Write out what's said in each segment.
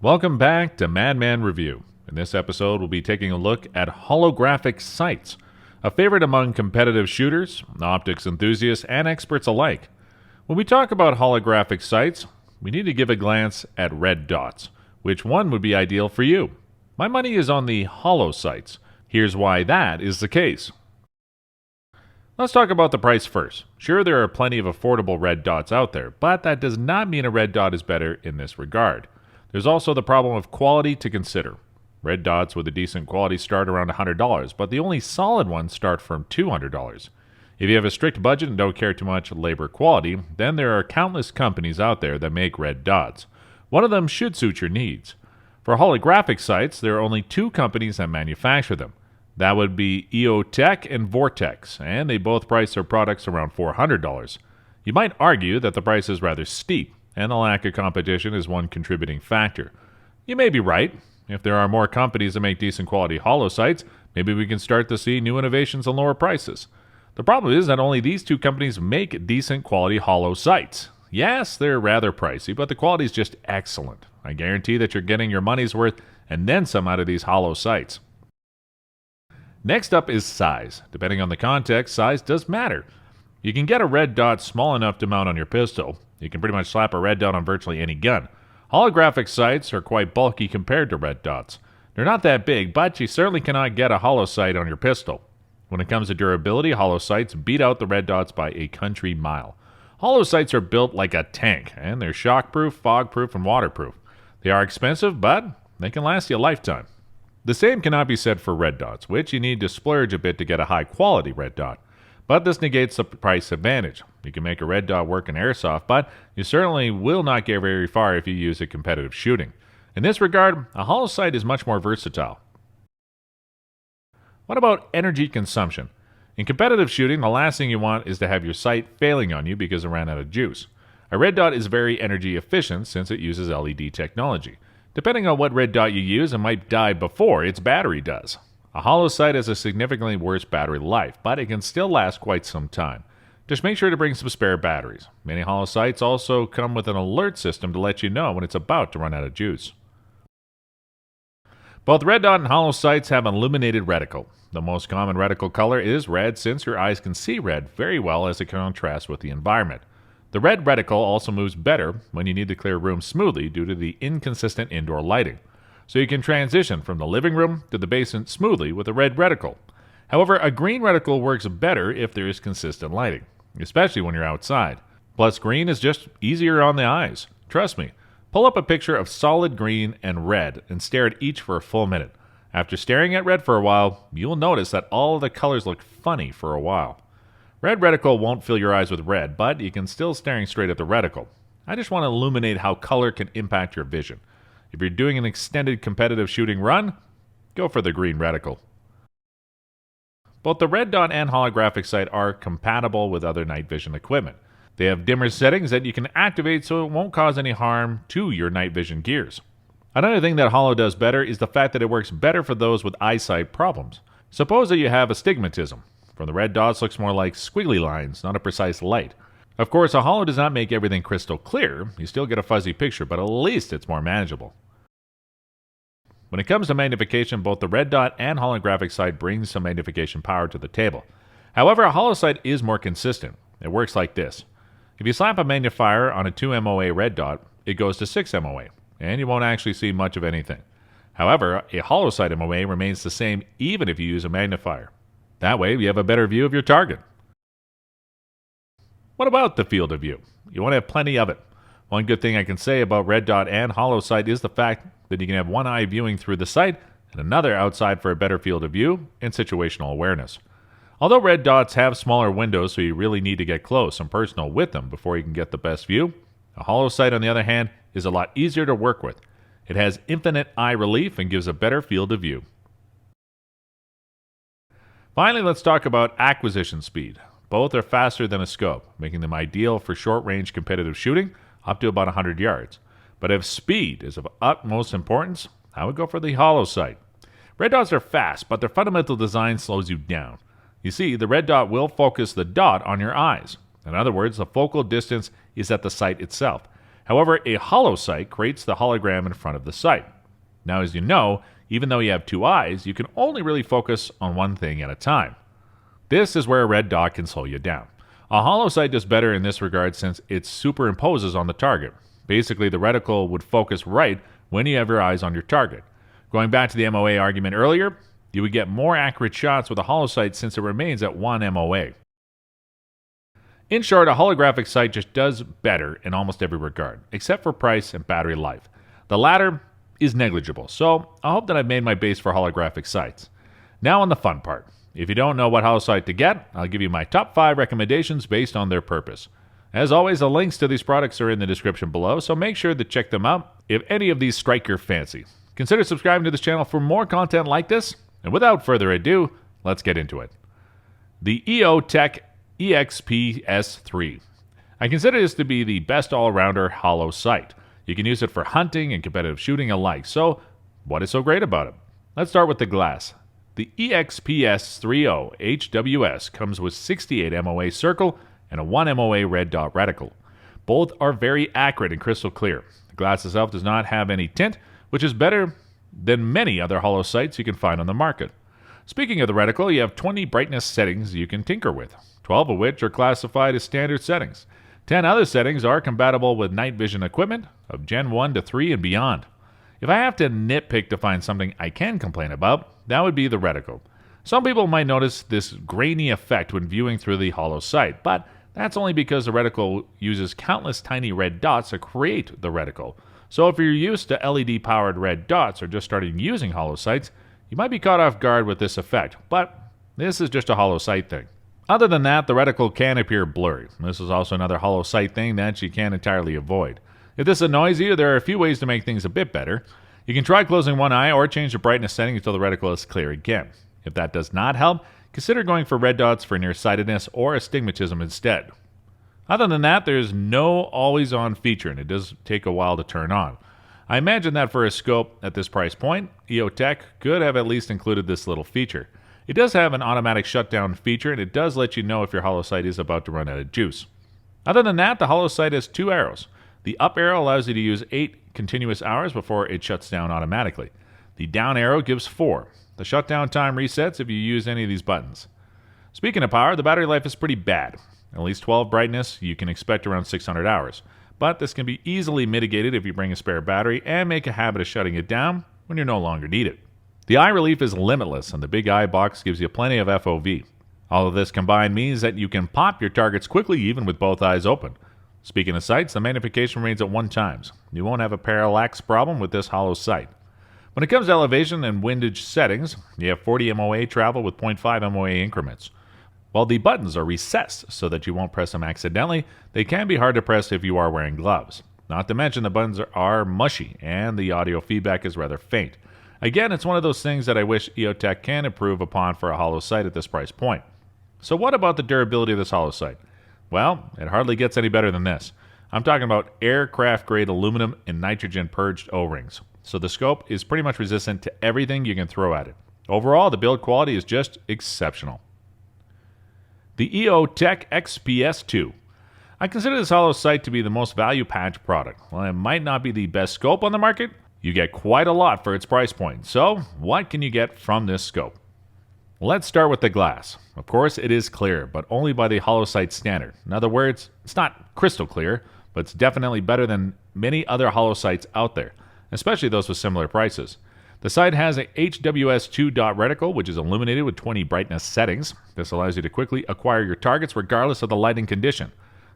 Welcome back to MADMAN Review. In this episode, we'll be taking a look at holographic sights, a favorite among competitive shooters, optics enthusiasts, and experts alike. When we talk about holographic sights, we need to give a glance at red dots. Which one would be ideal for you? My money is on the holo sights. Here's why that is the case. Let's talk about the price first. Sure, there are plenty of affordable red dots out there, but that does not mean a red dot is better in this regard. There's also the problem of quality to consider. Red dots with a decent quality start around $100, but the only solid ones start from $200. If you have a strict budget and don't care too much labor quality, then there are countless companies out there that make red dots. One of them should suit your needs. For holographic sights, there are only two companies that manufacture them. That would be EOTech and Vortex, and they both price their products around $400. You might argue that the price is rather steep, and the lack of competition is one contributing factor. You may be right. If there are more companies that make decent quality holo sights, maybe we can start to see new innovations and lower prices. The problem is that only these two companies make decent quality holo sights. Yes, they're rather pricey, but the quality is just excellent. I guarantee that you're getting your money's worth and then some out of these holo sights. Next up is size. Depending on the context, size does matter. You can get a red dot small enough to mount on your pistol. You can pretty much slap a red dot on virtually any gun. Holographic sights are quite bulky compared to red dots. They're not that big, but you certainly cannot get a holo sight on your pistol. When it comes to durability, holo sights beat out the red dots by a country mile. Holo sights are built like a tank, and they're shockproof, fogproof, and waterproof. They are expensive, but they can last you a lifetime. The same cannot be said for red dots, which you need to splurge a bit to get a high-quality red dot. But this negates the price advantage. You can make a red dot work in airsoft, but you certainly will not get very far if you use it competitive shooting. In this regard, a holo sight is much more versatile. What about energy consumption? In competitive shooting, the last thing you want is to have your sight failing on you because it ran out of juice. A red dot is very energy efficient since it uses LED technology. Depending on what red dot you use, it might die before its battery does. A holo sight has a significantly worse battery life, but it can still last quite some time. Just make sure to bring some spare batteries. Many holo sights also come with an alert system to let you know when it's about to run out of juice. Both red dot and holo sights have an illuminated reticle. The most common reticle color is red since your eyes can see red very well as it contrasts with the environment. The red reticle also moves better when you need to clear rooms smoothly due to the inconsistent indoor lighting. So you can transition from the living room to the basement smoothly with a red reticle. However, a green reticle works better if there is consistent lighting, especially when you're outside. Plus, green is just easier on the eyes. Trust me. Pull up a picture of solid green and red and stare at each for a full minute. After staring at red for a while, you'll notice that all of the colors look funny for a while. Red reticle won't fill your eyes with red, but you can still staring straight at the reticle. I just want to illuminate how color can impact your vision. If you're doing an extended competitive shooting run, go for the green reticle. Both the red dot and holographic sight are compatible with other night vision equipment. They have dimmer settings that you can activate so it won't cause any harm to your night vision gears. Another thing that holo does better is the fact that it works better for those with eyesight problems. Suppose that you have astigmatism. From the red dots looks more like squiggly lines, not a precise light. Of course, a holo does not make everything crystal clear. You still get a fuzzy picture, but at least it's more manageable. When it comes to magnification, both the red dot and holographic sight brings some magnification power to the table. However, a holo sight is more consistent. It works like this. If you slap a magnifier on a 2 MOA red dot, it goes to 6 MOA, and you won't actually see much of anything. However, a holo sight MOA remains the same even if you use a magnifier. That way, you have a better view of your target. What about the field of view? You want to have plenty of it. One good thing I can say about red dot and holo sight is the fact that you can have one eye viewing through the sight and another outside for a better field of view and situational awareness. Although red dots have smaller windows, so you really need to get close and personal with them before you can get the best view, a holo sight, on the other hand, is a lot easier to work with. It has infinite eye relief and gives a better field of view. Finally, let's talk about acquisition speed. Both are faster than a scope, making them ideal for short-range competitive shooting up to about 100 yards. But if speed is of utmost importance, I would go for the holo sight. Red dots are fast, but their fundamental design slows you down. You see, the red dot will focus the dot on your eyes. In other words, the focal distance is at the sight itself. However, a holo sight creates the hologram in front of the sight. Now, as you know, even though you have two eyes, you can only really focus on one thing at a time. This is where a red dot can slow you down. A holo sight does better in this regard since it superimposes on the target. Basically, the reticle would focus right when you have your eyes on your target. Going back to the MOA argument earlier, you would get more accurate shots with a holo sight since it remains at 1 MOA. In short, a holographic sight just does better in almost every regard, except for price and battery life. The latter is negligible, so I hope that I've made my base for holographic sights. Now on the fun part. If you don't know what holo sight to get, I'll give you my top 5 recommendations based on their purpose. As always, the links to these products are in the description below, so make sure to check them out if any of these strike your fancy. Consider subscribing to this channel for more content like this, and without further ado, let's get into it. The EOTech EXPS3. I consider this to be the best all-rounder holo sight. You can use it for hunting and competitive shooting alike, so what is so great about it? Let's start with the glass. The EXPS3 HWS comes with 68 MOA circle and a 1 MOA red dot reticle. Both are very accurate and crystal clear. The glass itself does not have any tint, which is better than many other holo sights you can find on the market. Speaking of the reticle, you have 20 brightness settings you can tinker with, 12 of which are classified as standard settings. 10 other settings are compatible with night vision equipment of Gen 1 to 3 and beyond. If I have to nitpick to find something I can complain about, that would be the reticle. Some people might notice this grainy effect when viewing through the holo sight, but that's only because the reticle uses countless tiny red dots to create the reticle. So if you're used to LED-powered red dots or just starting using holo sights, you might be caught off guard with this effect, but this is just a holo sight thing. Other than that, the reticle can appear blurry. This is also another holo sight thing that you can't entirely avoid. If this annoys you, there are a few ways to make things a bit better. You can try closing one eye or change the brightness setting until the reticle is clear again. If that does not help, consider going for red dots for nearsightedness or astigmatism instead. Other than that, there's no always-on feature, and it does take a while to turn on. I imagine that for a scope at this price point, EOTech could have at least included this little feature. It does have an automatic shutdown feature, and it does let you know if your holo sight is about to run out of juice. Other than that, the holo sight has 2 arrows. The up arrow allows you to use 8 continuous hours before it shuts down automatically. The down arrow gives 4. The shutdown time resets if you use any of these buttons. Speaking of power, the battery life is pretty bad. At least 12 brightness, you can expect around 600 hours. But this can be easily mitigated if you bring a spare battery and make a habit of shutting it down when you no longer need it. The eye relief is limitless, and the big eye box gives you plenty of FOV. All of this combined means that you can pop your targets quickly even with both eyes open. Speaking of sights, the magnification remains at 1 times. You won't have a parallax problem with this holo sight. When it comes to elevation and windage settings, you have 40 MOA travel with 0.5 MOA increments. While the buttons are recessed so that you won't press them accidentally, they can be hard to press if you are wearing gloves. Not to mention the buttons are mushy and the audio feedback is rather faint. Again, it's one of those things that I wish EOTech can improve upon for a holo sight at this price point. So what about the durability of this holo sight? Well, it hardly gets any better than this. I'm talking about aircraft-grade aluminum and nitrogen-purged O-rings. So the scope is pretty much resistant to everything you can throw at it. Overall, the build quality is just exceptional. The EOTech XPS2. I consider this holo sight to be the most value-packed product. While it might not be the best scope on the market, you get quite a lot for its price point. So, what can you get from this scope? Let's start with the glass. Of course, it is clear, but only by the holo sight standard. In other words, it's not crystal clear, but it's definitely better than many other holo sights out there, especially those with similar prices. The sight has a HWS2 dot reticle, which is illuminated with 20 brightness settings. This allows you to quickly acquire your targets regardless of the lighting condition.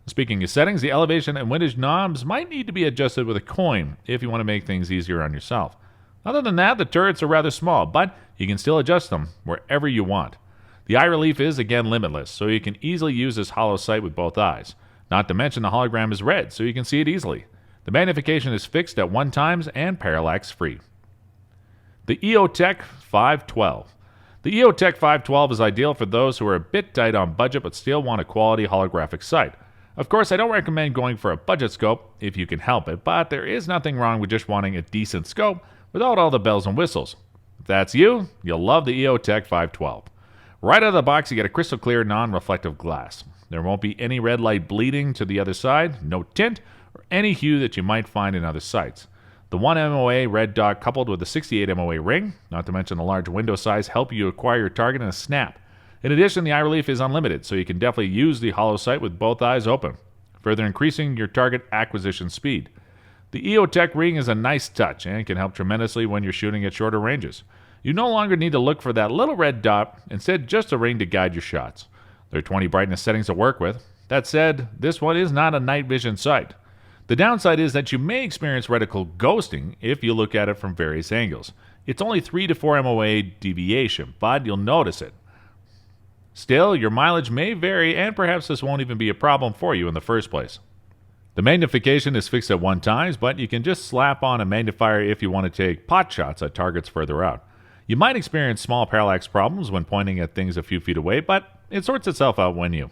Speaking of settings, the elevation and windage knobs might need to be adjusted with a coin if you want to make things easier on yourself. Other than that, the turrets are rather small, but you can still adjust them wherever you want. The eye relief is again limitless, so you can easily use this holo sight with both eyes. Not to mention the hologram is red, so you can see it easily. The magnification is fixed at 1 times and parallax free. The EOTech 512. The EOTech 512 is ideal for those who are a bit tight on budget but still want a quality holographic sight. Of course, I don't recommend going for a budget scope if you can help it, but there is nothing wrong with just wanting a decent scope without all the bells and whistles. If that's you, you'll love the EOTech 512. Right out of the box, you get a crystal clear, non-reflective glass. There won't be any red light bleeding to the other side, no tint, or any hue that you might find in other sights. The 1 MOA red dot coupled with the 68 MOA ring, not to mention the large window size, help you acquire your target in a snap. In addition, the eye relief is unlimited, so you can definitely use the holo sight with both eyes open, further increasing your target acquisition speed. The EOTech ring is a nice touch and can help tremendously when you're shooting at shorter ranges. You no longer need to look for that little red dot, instead just a ring to guide your shots. There are 20 brightness settings to work with. That said, this one is not a night vision sight. The downside is that you may experience reticle ghosting if you look at it from various angles. It's only 3 to 4 MOA deviation, but you'll notice it. Still, your mileage may vary, and perhaps this won't even be a problem for you in the first place. The magnification is fixed at 1 times, but you can just slap on a magnifier if you want to take pot shots at targets further out. You might experience small parallax problems when pointing at things a few feet away, but it sorts itself out when you.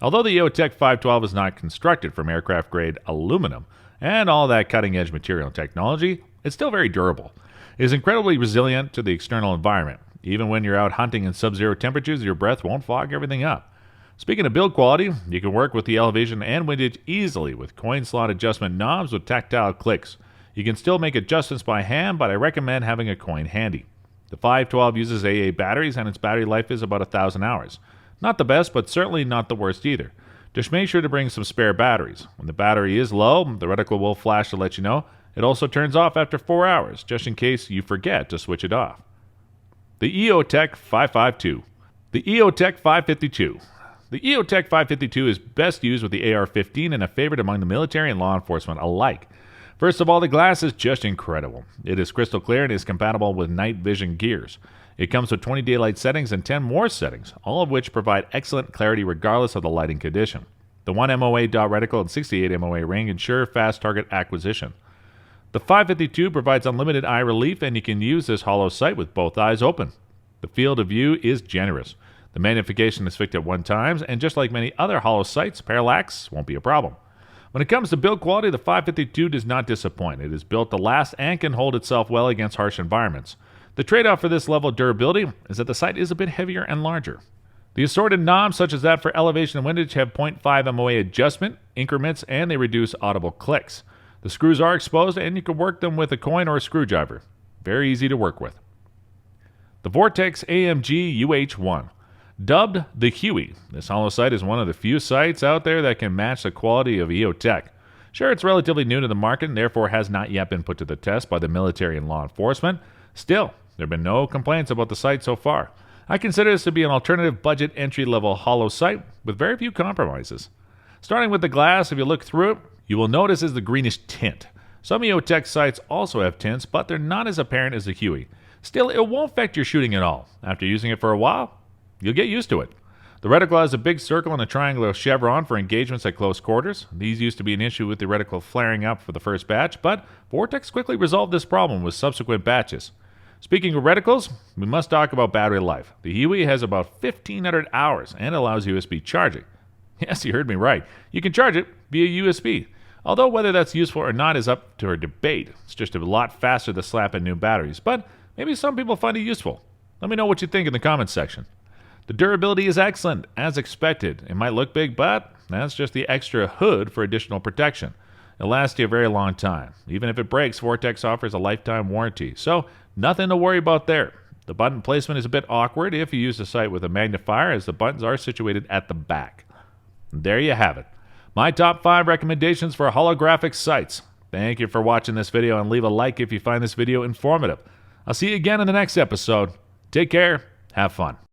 Although the EOTech 512 is not constructed from aircraft-grade aluminum and all that cutting-edge material and technology, it's still very durable. It is incredibly resilient to the external environment. Even when you're out hunting in sub-zero temperatures, your breath won't fog everything up. Speaking of build quality, you can work with the elevation and windage easily with coin slot adjustment knobs with tactile clicks. You can still make adjustments by hand, but I recommend having a coin handy. The 512 uses AA batteries, and its battery life is about 1,000 hours. Not the best, but certainly not the worst either. Just make sure to bring some spare batteries. When the battery is low, the reticle will flash to let you know. It also turns off after 4 hours, just in case you forget to switch it off. The EOTech 552. The EOTech 552. The EOTech 552 is best used with the AR-15 and a favorite among the military and law enforcement alike. First of all, the glass is just incredible. It is crystal clear and is compatible with night vision gears. It comes with 20 daylight settings and 10 more settings, all of which provide excellent clarity regardless of the lighting condition. The 1 MOA dot reticle and 68 MOA ring ensure fast target acquisition. The 552 provides unlimited eye relief, and you can use this holo sight with both eyes open. The field of view is generous. The magnification is fixed at 1 times, and just like many other holo sights, parallax won't be a problem. When it comes to build quality, the 552 does not disappoint. It is built to last and can hold itself well against harsh environments. The trade-off for this level of durability is that the sight is a bit heavier and larger. The assorted knobs, such as that for elevation and windage, have 0.5 MOA adjustment increments, and they reduce audible clicks. The screws are exposed, and you can work them with a coin or a screwdriver. Very easy to work with. The Vortex AMG UH-1. Dubbed the Huey, this holo sight is one of the few sights out there that can match the quality of EOTech. Sure, it's relatively new to the market and therefore has not yet been put to the test by the military and law enforcement. Still, there have been no complaints about the sight so far. I consider this to be an alternative budget entry-level holo sight with very few compromises. Starting with the glass, if you look through it, you will notice is the greenish tint. Some EOTech sights also have tints, but they're not as apparent as the Huey. Still, it won't affect your shooting at all. After using it for a while, you'll get used to it. The reticle has a big circle and a triangular chevron for engagements at close quarters. These used to be an issue with the reticle flaring up for the first batch, but Vortex quickly resolved this problem with subsequent batches. Speaking of reticles, we must talk about battery life. The Huey has about 1,500 hours and allows USB charging. Yes, you heard me right. You can charge it via USB. Although whether that's useful or not is up to a debate. It's just a lot faster to slap in new batteries, but maybe some people find it useful. Let me know what you think in the comments section. The durability is excellent, as expected. It might look big, but that's just the extra hood for additional protection. It'll last you a very long time. Even if it breaks, Vortex offers a lifetime warranty, so nothing to worry about there. The button placement is a bit awkward if you use the sight with a magnifier, as the buttons are situated at the back. And there you have it. My top 5 recommendations for holographic sights. Thank you for watching this video, and leave a like if you find this video informative. I'll see you again in the next episode. Take care. Have fun.